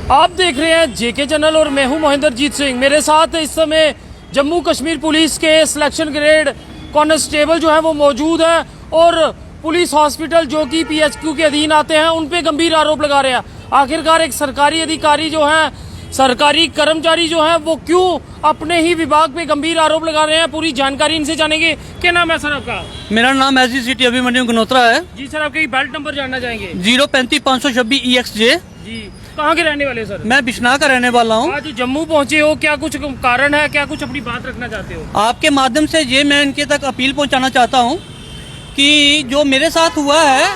आप देख रहे हैं जेके चैनल और मैं हूं महेंद्रजीत सिंह। मेरे साथ इस समय जम्मू कश्मीर पुलिस के सिलेक्शन ग्रेड कांस्टेबल जो है वो मौजूद है और पुलिस हॉस्पिटल जो कि पीएचक्यू के अधीन आते हैं उन पे गंभीर आरोप लगा रहे हैं। आखिरकार एक सरकारी अधिकारी जो है, सरकारी कर्मचारी जो है, वो क्यों अपने ही विभाग पे गंभीर आरोप लगा रहे हैं, पूरी जानकारी इनसे जानेंगे। क्या नाम है सर आपका? मेरा नाम SG अभिमन्यु गनोत्रा है जी सर, आपके बेल्ट नंबर जानना चाहेंगे? 035-526 EXJ। जी, कहाँ के रहने वाले सर? मैं बिश्नाह का रहने वाला हूँ। आज जम्मू पहुँचे हो, क्या कुछ कारण है, क्या कुछ अपनी बात रखना चाहते हो? आपके माध्यम से ये मैं इनके तक अपील पहुँचाना चाहता हूँ कि जो मेरे साथ हुआ है,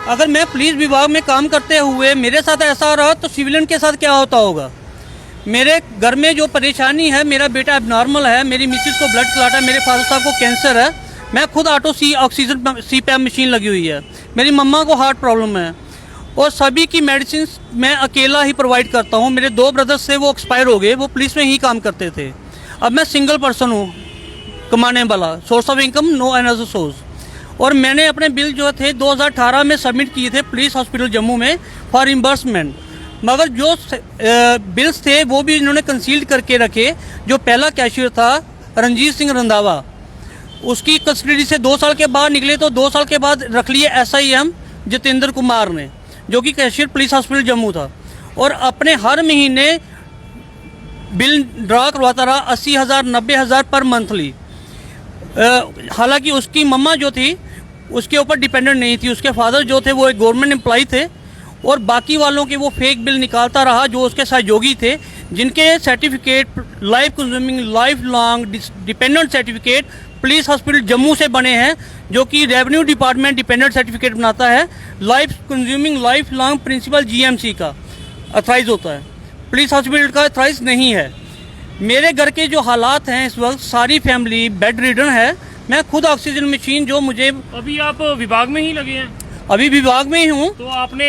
अगर मैं पुलिस विभाग में काम करते हुए मेरे साथ ऐसा रहा तो सिविलियन के साथ क्या होता होगा। मेरे घर में जो परेशानी है, मेरा बेटा एबनॉर्मल है, मेरी मिसेज को ब्लड क्लॉट है, मेरे फादर साहब को कैंसर है, मैं खुद ऑक्सीजन CPAP मशीन लगी हुई है, मेरी मम्मा को हार्ट प्रॉब्लम है और सभी की मेडिसिन मैं अकेला ही प्रोवाइड करता हूँ। मेरे 2 ब्रदर्स से वो एक्सपायर हो गए, वो पुलिस में ही काम करते थे। अब मैं सिंगल पर्सन हूँ कमाने वाला, source of income no another source. और मैंने अपने बिल जो थे 2018 में सबमिट किए थे पुलिस हॉस्पिटल जम्मू में फॉर रिम्बर्समेंट, मगर जो बिल्स थे वो भी इन्होंने कंसील्ड करके रखे। जो पहला कैशियर था रणजीत सिंह रंधावा, उसकी कस्टडी से 2 साल के बाद निकले तो 2 साल के बाद रख लिए SIM जितेंद्र कुमार ने, जो कि कैशियर पुलिस हॉस्पिटल जम्मू था, और अपने हर महीने बिल ड्रा करवाता रहा 80,000 90,000 पर मंथली। हालांकि उसकी मम्मा जो थी उसके ऊपर डिपेंडेंट नहीं थी, उसके फादर जो थे वो एक गवर्नमेंट एम्प्लॉय थे और बाकी वालों के वो फेक बिल निकालता रहा जो उसके सहयोगी थे, जिनके certificate life consuming life long dependent certificate police hospital Jammu से बने हैं, जो कि रेवेन्यू डिपार्टमेंट डिपेंडेंट सर्टिफिकेट बनाता है। Life consuming life long principal GMC का अथराइज होता है, पुलिस हॉस्पिटल का अथराइज नहीं है। मेरे घर के जो हालात हैं इस वक्त, सारी फैमिली बेड रिडन है। मैं खुद ऑक्सीजन मशीन जो मुझे, अभी आप विभाग में ही लगे हैं? अभी विभाग में ही हूँ। तो आपने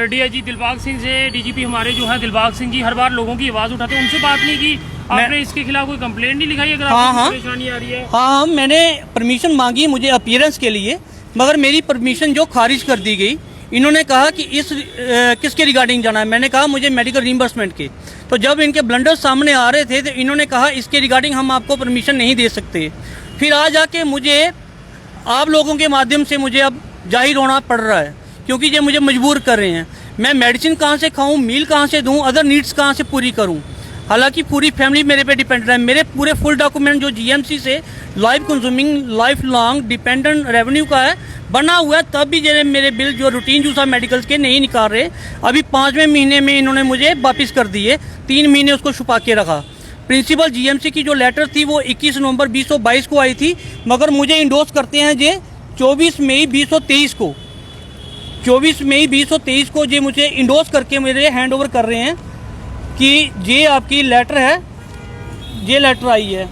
DIG दिलबाग सिंह से, DGP हमारे जो है दिलबाग सिंह जी हर बार लोगों की आवाज़ उठाते हैं, उनसे बात नहीं की? आपने इसके खिलाफ कोई कंप्लेंट नहीं लिखाई अगर आपको परेशानी आ रही है? हाँ, मैंने परमिशन मांगी मुझे अपीयरेंस के लिए, मगर मेरी परमिशन जो खारिज कर दी गई। इन्होंने कहा कि किसके रिगार्डिंग जाना है, मैंने कहा मुझे मेडिकल रिइंबर्समेंट के। तो जब इनके ब्लंडर सामने आ रहे थे तो इन्होंने कहा इसके रिगार्डिंग हम आपको परमिशन नहीं दे सकते। फिर आ जाके मुझे आप लोगों के माध्यम से मुझे अब जाहिर होना पड़ रहा है, क्योंकि ये मुझे मजबूर कर रहे हैं। मैं मेडिसिन कहाँ से खाऊं, मील कहाँ से दूं, अदर नीड्स कहाँ से पूरी करूं। हालांकि पूरी फैमिली मेरे पे डिपेंड है। मेरे पूरे फुल डॉक्यूमेंट जो GMC से life consuming life long dependent revenue का है बना हुआ है, तब भी जैसे मेरे बिल जो रूटीन यूज है मेडिकल्स के नहीं निकाल रहे। अभी 5वें महीने में इन्होंने मुझे वापस कर दिए, 3 महीने उसको छुपा के रखा। प्रिंसिपल GMC की जो लेटर थी वो 21 नवंबर 2022 को आई थी, मगर मुझे इंडोर्स करते हैं ये 24 मई 2023 को। 24 मई 2023 को ये मुझे इंडोर्स करके मेरे हैंड ओवर कर रहे हैं कि ये आपकी लेटर है, ये लेटर आई है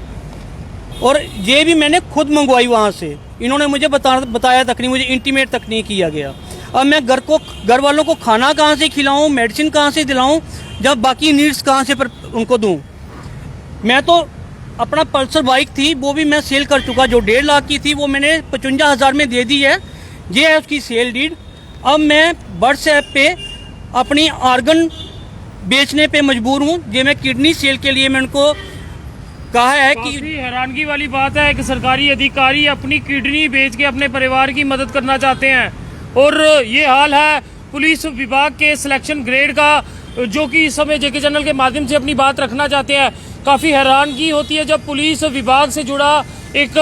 और ये भी मैंने खुद मंगवाई वहाँ से। इन्होंने मुझे बताया तक नहीं, मुझे इंटीमेट तक नहीं किया गया। अब मैं घर वालों को खाना कहाँ से खिलाऊं, मेडिसिन कहाँ से दिलाऊं, जब बाकी नीड्स कहाँ से उनको दूं। मैं तो अपना पल्सर बाइक थी वो भी मैं सेल कर चुका, जो 1.5 लाख की थी वो मैंने 55,000 में दे दी है। ये है उसकी सेल डीड। अब मैं व्हाट्सएप पे अपनी आर्गन बेचने पे मजबूर हूँ। ये मैं किडनी सेल के लिए मैं उनको कहा है कि हैरानगी वाली बात है कि सरकारी अधिकारी अपनी किडनी बेच के अपने परिवार की मदद करना चाहते हैं, और ये हाल है पुलिस विभाग के सिलेक्शन ग्रेड का, जो कि इस समय जेके चैनल के माध्यम से अपनी बात रखना चाहते हैं। काफ़ी हैरानगी होती है जब पुलिस विभाग से जुड़ा एक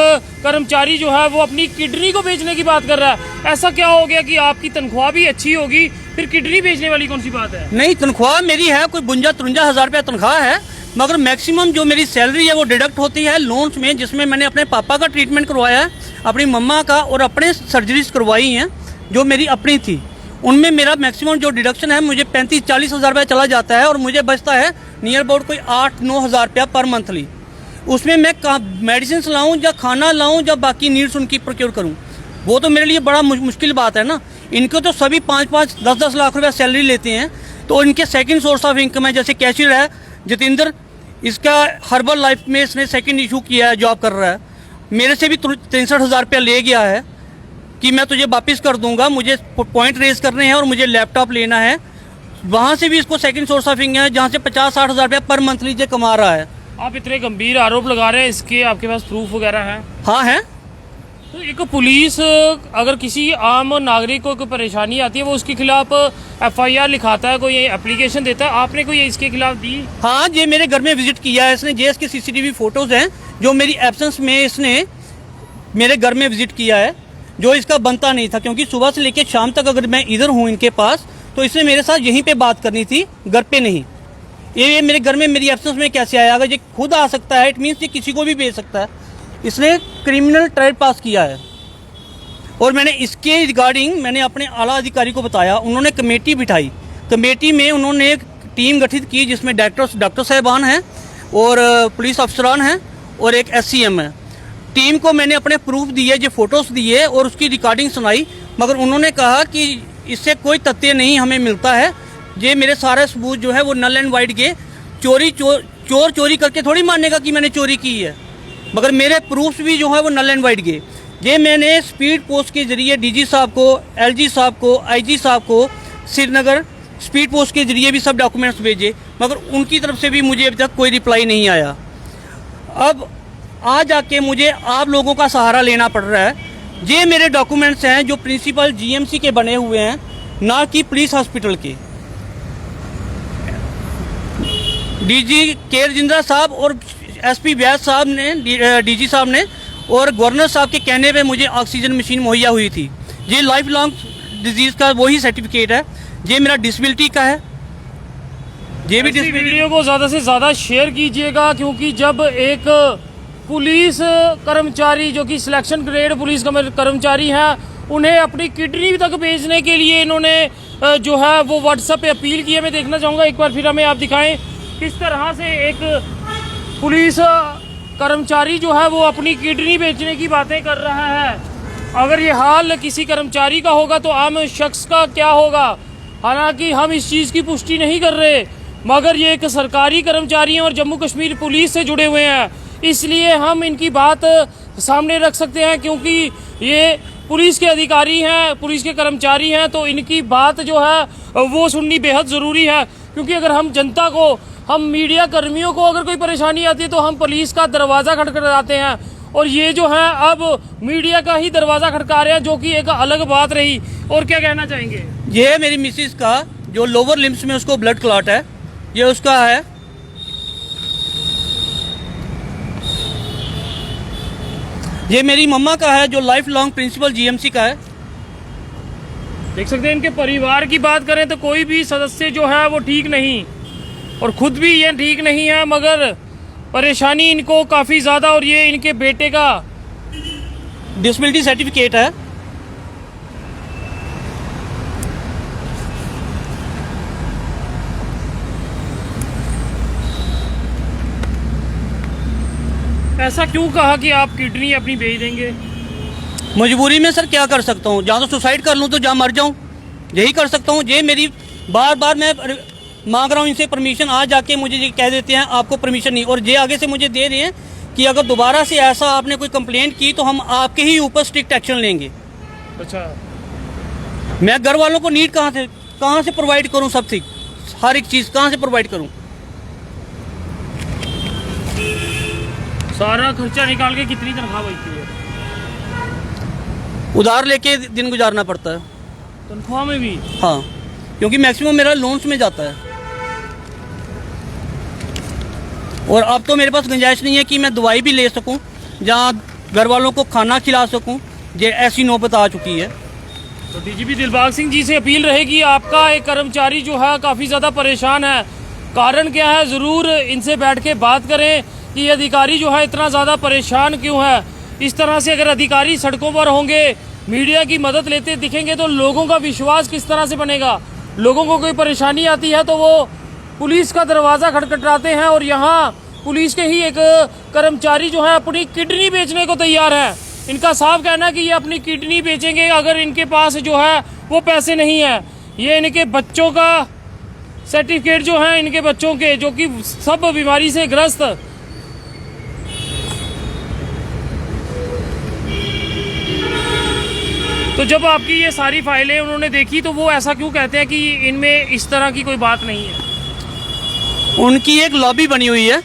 कर्मचारी जो है वो अपनी किडनी को बेचने की बात कर रहा है। ऐसा क्या हो गया कि आपकी तनख्वाह भी अच्छी होगी, फिर किडनी बेचने वाली कौन सी बात है? नहीं, तनख्वाह मेरी है कोई 52-53 रुपया तनख्वाह है, मगर मैक्सिमम जो मेरी सैलरी है वो डिडक्ट होती है लोन्स में, जिसमें मैंने अपने पापा का ट्रीटमेंट करवाया है, अपनी मम्मा का, और अपने सर्जरीज करवाई हैं जो मेरी अपनी थी। उनमें मेरा मैक्सिमम जो डिडक्शन है मुझे 35-40 हज़ार रुपया चला जाता है और मुझे बचता है नियर अबाउट कोई 8-9 हज़ार रुपया पर मंथली। उसमें मैं मेडिसिन लाऊं या खाना लाऊं या बाकी नीड्स उनकी प्रोक्योर करूं, वो तो मेरे लिए बड़ा मुश्किल बात है ना। इनको तो सभी 5-5, 10-10 लाख रुपया सैलरी लेते हैं, तो इनके सेकंड सोर्स ऑफ इनकम है। जैसे कैशियर है जितेंद्र, इसका हर्बल लाइफ में इसने सेकंड इशू किया है, जॉब कर रहा है, मेरे से भी 63,000 रुपया ले गया है कि मैं तुझे वापस कर दूंगा, मुझे पॉइंट रेज करने हैं और मुझे लैपटॉप लेना है। वहाँ से भी इसको सेकंड सोर्स ऑफ इनकम है, जहाँ से 50-60 हज़ार रुपया पर मंथ लीजिए कमा रहा है। आप इतने गंभीर आरोप लगा रहे हैं, इसके आपके पास प्रूफ वगैरह है? हाँ है। तो एक पुलिस अगर किसी आम नागरिक को कोई परेशानी आती है वो उसके खिलाफ FIR लिखाता है, कोई एप्लीकेशन देता है, आपने कोई इसके खिलाफ दी? हाँ, ये मेरे घर में विजिट किया है इसने, ये इसके CCTV फोटोज़ हैं जो मेरी एब्सेंस में इसने मेरे घर में विजिट किया है, जो इसका बनता नहीं था, क्योंकि सुबह से लेकर शाम तक अगर मैं इधर हूँ इनके पास तो इसने मेरे साथ यहीं पे बात करनी थी, घर पे नहीं। ये मेरे घर में मेरी एब्सेंस में कैसे आया? अगर ये खुद आ सकता है, इट मीन्स ये किसी को भी भेज सकता है। इसने क्रिमिनल ट्रायल पास किया है और मैंने इसके रिगार्डिंग मैंने अपने आला अधिकारी को बताया, उन्होंने कमेटी बिठाई। कमेटी में उन्होंने एक टीम गठित की जिसमें डॉक्टर साहबान हैं और पुलिस अफसरान हैं और एक SCM है। टीम को मैंने अपने प्रूफ दिए, जो फोटोज़ दिए और उसकी रिकॉर्डिंग सुनाई, मगर उन्होंने कहा कि इससे कोई तथ्य नहीं हमें मिलता है, ये मेरे सारे सबूत जो है वो नल एंड वाइड के चोर चोरी करके थोड़ी मानेगा कि मैंने चोरी की है, मगर मेरे प्रूफ्स भी जो है वो नल एंड वाइड के। ये मैंने स्पीड पोस्ट के जरिए DG साहब को, LG साहब को, IG साहब को श्रीनगर स्पीड पोस्ट के जरिए भी सब डॉक्यूमेंट्स भेजे, मगर उनकी तरफ से भी मुझे अभी तक कोई रिप्लाई नहीं आया। अब आज आके मुझे आप लोगों का सहारा लेना पड़ रहा है। ये मेरे डॉक्यूमेंट्स हैं जो प्रिंसिपल GMC के बने हुए हैं, ना कि पुलिस हॉस्पिटल के। DG के राजेंद्र साहब और SP व्यास साहब ने, DG साहब ने और गवर्नर साहब के कहने पे मुझे ऑक्सीजन मशीन मुहैया हुई थी। ये लाइफ लॉन्ग डिजीज़ का वही सर्टिफिकेट है, ये मेरा डिसेबिलिटी का है। ये भी वीडियो को ज़्यादा से ज़्यादा शेयर कीजिएगा, क्योंकि जब एक पुलिस कर्मचारी जो कि सिलेक्शन ग्रेड पुलिस कर्मचारी हैं, उन्हें अपनी किडनी तक बेचने के लिए इन्होंने जो है वो व्हाट्सएप पे अपील की है। मैं देखना चाहूँगा एक बार फिर हमें आप दिखाएं किस तरह से एक पुलिस कर्मचारी जो है वो अपनी किडनी बेचने की बातें कर रहा है। अगर ये हाल किसी कर्मचारी का होगा तो आम शख्स का क्या होगा? हालांकि हम इस चीज़ की पुष्टि नहीं कर रहे, मगर ये एक सरकारी कर्मचारी हैं और जम्मू कश्मीर पुलिस से जुड़े हुए हैं, इसलिए हम इनकी बात सामने रख सकते हैं, क्योंकि ये पुलिस के अधिकारी हैं, पुलिस के कर्मचारी हैं, तो इनकी बात जो है वो सुननी बेहद ज़रूरी है। क्योंकि अगर हम जनता को, हम मीडिया कर्मियों को अगर कोई परेशानी आती है तो हम पुलिस का दरवाज़ा खटखटाते हैं, और ये जो है अब मीडिया का ही दरवाज़ा खटका रहे हैं, जो कि एक अलग बात रही। और क्या कहना चाहेंगे? ये मेरी मिसिस का जो लोअर लिम्स में उसको ब्लड क्लॉट है, ये उसका है। ये मेरी मम्मा का है जो लाइफ लॉन्ग प्रिंसिपल GMC का है। देख सकते हैं इनके परिवार की बात करें तो कोई भी सदस्य जो है वो ठीक नहीं, और खुद भी ये ठीक नहीं है, मगर परेशानी इनको काफ़ी ज़्यादा। और ये इनके बेटे का डिसेबिलिटी सर्टिफिकेट है। ऐसा क्यों कहा कि आप किडनी अपनी बेच देंगे? मजबूरी में सर क्या कर सकता हूँ, जहाँ तो सुसाइड कर लूँ तो जहाँ मर जाऊँ, यही कर सकता हूँ। ये मेरी बार बार मैं मांग रहा हूँ इनसे परमिशन, आज आके मुझे ये कह देते हैं आपको परमिशन नहीं, और ये आगे से मुझे दे रहे हैं कि अगर दोबारा से ऐसा आपने कोई कंप्लेंट की तो हम आपके ही ऊपर स्ट्रिक्ट एक्शन लेंगे। अच्छा, मैं घर वालों को नीड कहाँ से प्रोवाइड करूँ? सब ठीक, हर एक चीज़ कहाँ से प्रोवाइड करूँ? सारा खर्चा निकाल के कितनी तनख्वाह बचती है? उधार लेके दिन गुजारना पड़ता है। तनख्वाह में भी? हाँ, क्योंकि मैक्सिमम मेरा लोन्स में जाता है, और अब तो मेरे पास गुंजाइश नहीं है कि मैं दवाई भी ले सकूं, जहां घर वालों को खाना खिला सकूं। ये ऐसी नौबत आ चुकी है। तो DGP दिलबाग सिंह जी से अपील रहेगी, आपका एक कर्मचारी जो है काफ़ी ज़्यादा परेशान है, कारण क्या है? ज़रूर इनसे बैठ के बात करें कि ये अधिकारी जो है इतना ज़्यादा परेशान क्यों है। इस तरह से अगर अधिकारी सड़कों पर होंगे, मीडिया की मदद लेते दिखेंगे, तो लोगों का विश्वास किस तरह से बनेगा? लोगों को कोई परेशानी आती है तो वो पुलिस का दरवाज़ा खटखटाते हैं, और यहाँ पुलिस के ही एक कर्मचारी जो है अपनी किडनी बेचने को तैयार है। इनका साफ कहना है कि ये अपनी किडनी बेचेंगे अगर इनके पास जो है वो पैसे नहीं है। ये इनके बच्चों का सर्टिफिकेट जो है, इनके बच्चों के, जो कि सब बीमारी से ग्रस्त, तो जब आपकी ये सारी फाइलें उन्होंने देखी तो वो ऐसा क्यों कहते हैं कि इनमें इस तरह की कोई बात नहीं है? उनकी एक लॉबी बनी हुई है,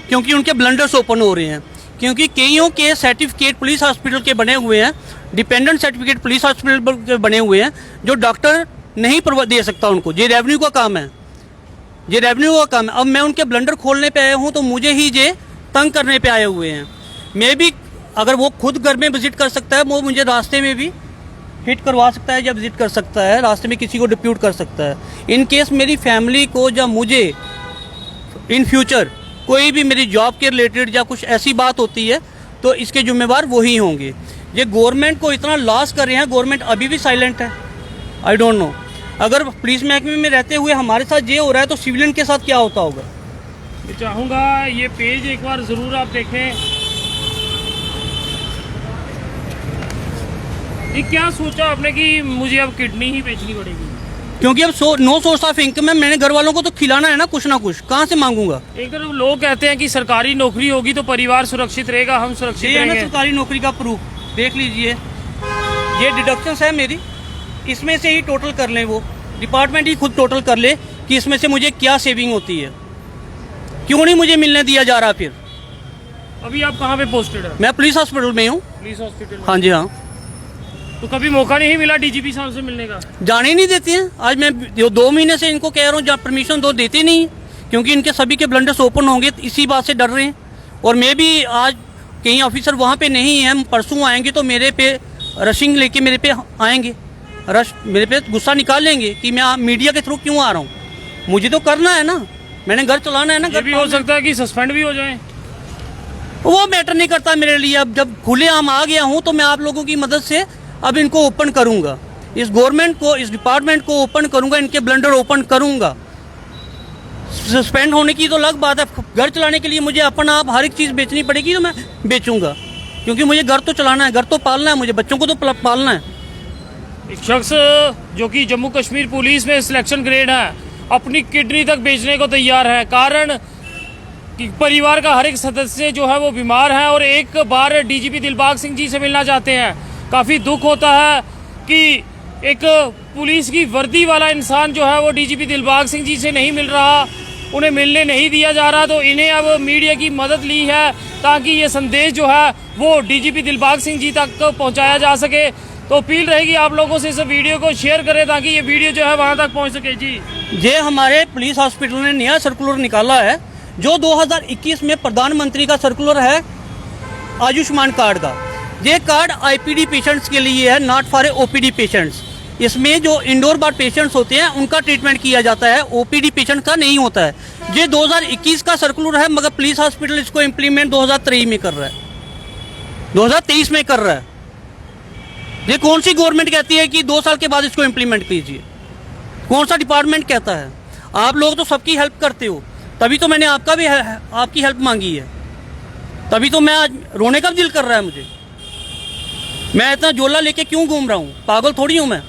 क्योंकि उनके ब्लंडर्स ओपन हो रहे हैं, क्योंकि कईयों के सर्टिफिकेट पुलिस हॉस्पिटल के बने हुए हैं, डिपेंडेंट सर्टिफिकेट पुलिस हॉस्पिटल के बने हुए हैं, जो डॉक्टर नहीं दे सकता उनको। ये रेवेन्यू का काम है, ये रेवेन्यू का काम है। अब मैं उनके ब्लंडर खोलने पे आया हूँ तो मुझे ही ये तंग करने पे आए हुए हैं। मैं भी, अगर वो खुद घर में विजिट कर सकता है, वो मुझे रास्ते में भी हिट करवा सकता है या विजिट कर सकता है, रास्ते में किसी को डिप्यूट कर सकता है। इन केस मेरी फैमिली को या मुझे इन फ्यूचर कोई भी मेरी जॉब के रिलेटेड या कुछ ऐसी बात होती है तो इसके जिम्मेवार वही होंगे। ये गवर्नमेंट को इतना लॉस कर रहे हैं, गवर्नमेंट अभी भी साइलेंट है। आई डोंट नो, अगर पुलिस महकमे में रहते हुए हमारे साथ ये हो रहा है तो सिविलियन के साथ क्या होता होगा। मैं चाहूँगा ये पेज एक बार ज़रूर आप देखें। ये क्या सोचा आपने कि मुझे अब किडनी ही बेचनी पड़ेगी? क्योंकि अब नो सोर्स ऑफ इनकम है, मैंने घर वालों को तो खिलाना है ना, कुछ ना कुछ, कहाँ से मांगूंगा। एक तरफ लोग कहते हैं कि सरकारी नौकरी होगी तो परिवार सुरक्षित रहेगा, हम सुरक्षित ये है ना रहेंगे। सरकारी नौकरी का प्रूफ, देख लीजिए, ये डिडक्शंस है मेरी, इसमें से ही टोटल कर लें, वो डिपार्टमेंट ही खुद टोटल कर ले कि इसमें से मुझे क्या सेविंग होती है। क्यों नहीं मुझे मिलने दिया जा रहा? फिर अभी आप कहाँ पे पोस्टेड है? मैं पुलिस हॉस्पिटल में हूँ। पुलिस हॉस्पिटल में? हाँ जी हाँ। तो कभी मौका नहीं मिला डीजीपी साहब से मिलने का? जाने ही नहीं देते हैं। आज मैं 2 महीने से इनको कह रहा हूँ, जब परमिशन दो, देते नहीं, क्योंकि इनके सभी के ब्लंडर्स ओपन होंगे, इसी बात से डर रहे हैं। और मैं भी आज कहीं ऑफिसर वहाँ पे नहीं है, परसों आएंगे तो मेरे पे रशिंग लेके मेरे पे आएंगे, मेरे पे गुस्सा निकाल लेंगे कि मैं मीडिया के थ्रू क्यों आ रहा हूँ। मुझे तो करना है ना, मैंने घर चलाना है ना। ये भी हो सकता है कि सस्पेंड भी हो जाए। वो मैटर नहीं करता मेरे लिए। अब जब खुलेआम आ गया हूँ तो मैं आप लोगों की मदद से अब इनको ओपन करूंगा, इस गवर्नमेंट को, इस डिपार्टमेंट को ओपन करूंगा, इनके ब्लंडर ओपन करूंगा। सस्पेंड होने की तो अलग बात है, घर चलाने के लिए मुझे अपना आप हर एक चीज़ बेचनी पड़ेगी तो मैं बेचूंगा, क्योंकि मुझे घर तो चलाना है, घर तो पालना है, मुझे बच्चों को तो पालना है। एक शख्स जो कि जम्मू कश्मीर पुलिस में सिलेक्शन ग्रेड है, अपनी किडनी तक बेचने को तैयार है। कारण कि परिवार का हर एक सदस्य जो है वो बीमार है और एक बार डीजीपी दिलबाग सिंह जी से मिलना चाहते हैं। काफ़ी दुख होता है कि एक पुलिस की वर्दी वाला इंसान जो है वो डीजीपी दिलबाग सिंह जी से नहीं मिल रहा, उन्हें मिलने नहीं दिया जा रहा। तो इन्हें अब मीडिया की मदद ली है ताकि ये संदेश जो है वो डीजीपी दिलबाग सिंह जी तक पहुंचाया जा सके। तो अपील रहेगी आप लोगों से इस वीडियो को शेयर करें ताकि ये वीडियो जो है वहां तक पहुंच सके। जी, ये हमारे पुलिस हॉस्पिटल ने नया सर्कुलर निकाला है, जो 2021 में प्रधानमंत्री का सर्कुलर है आयुष्मान कार्ड का। ये कार्ड आईपीडी पेशेंट्स के लिए है, नॉट फॉर ओपीडी पेशेंट्स। इसमें जो इंडोर बार पेशेंट्स होते हैं उनका ट्रीटमेंट किया जाता है, ओपीडी पेशेंट का नहीं होता है। ये 2021 का सर्कुलर है, मगर पुलिस हॉस्पिटल इसको इम्प्लीमेंट 2023 में कर रहा है, 2023 में कर रहा है। ये कौन सी गवर्नमेंट कहती है कि 2 साल के बाद इसको इम्प्लीमेंट कीजिए? कौन सा डिपार्टमेंट कहता है? आप लोग तो सबकी हेल्प करते हो, तभी तो मैंने आपकी हेल्प मांगी है, तभी तो मैं आज रोने का दिल कर रहा है मुझे। मैं इतना झोला लेके क्यों घूम रहा हूँ? पागल थोड़ी हूँ मैं।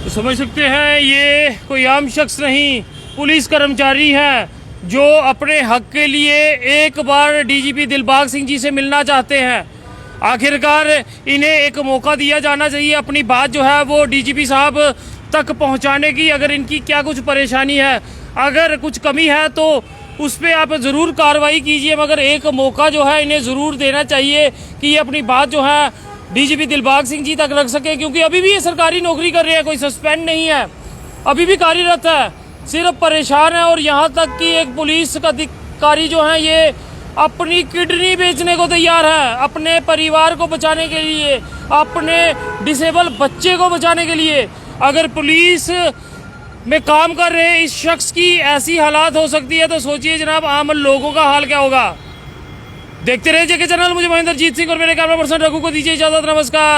तो समझ सकते हैं ये कोई आम शख्स नहीं, पुलिस कर्मचारी है जो अपने हक के लिए एक बार डीजीपी दिलबाग सिंह जी से मिलना चाहते हैं। आखिरकार इन्हें एक मौका दिया जाना चाहिए अपनी बात जो है वो डीजीपी साहब तक पहुंचाने की। अगर इनकी क्या कुछ परेशानी है, अगर कुछ कमी है तो उस पर आप ज़रूर कार्रवाई कीजिए, मगर एक मौका जो है इन्हें ज़रूर देना चाहिए कि ये अपनी बात जो है डीजीपी दिलबाग सिंह जी तक रख सके। क्योंकि अभी भी ये सरकारी नौकरी कर रहे हैं, कोई सस्पेंड नहीं है, अभी भी कार्यरत है, सिर्फ परेशान है। और यहाँ तक कि एक पुलिस का अधिकारी जो है ये अपनी किडनी बेचने को तैयार है, अपने परिवार को बचाने के लिए, अपने डिसेबल बच्चे को बचाने के लिए। अगर पुलिस में काम कर रहे इस शख्स की ऐसी हालात हो सकती है तो सोचिए जनाब आम लोगों का हाल क्या होगा। देखते रहिए जेके चैनल। मुझे महेंद्रजीत सिंह और मेरे कैमरा पर्सन रघु को दीजिए इजाजत। नमस्कार।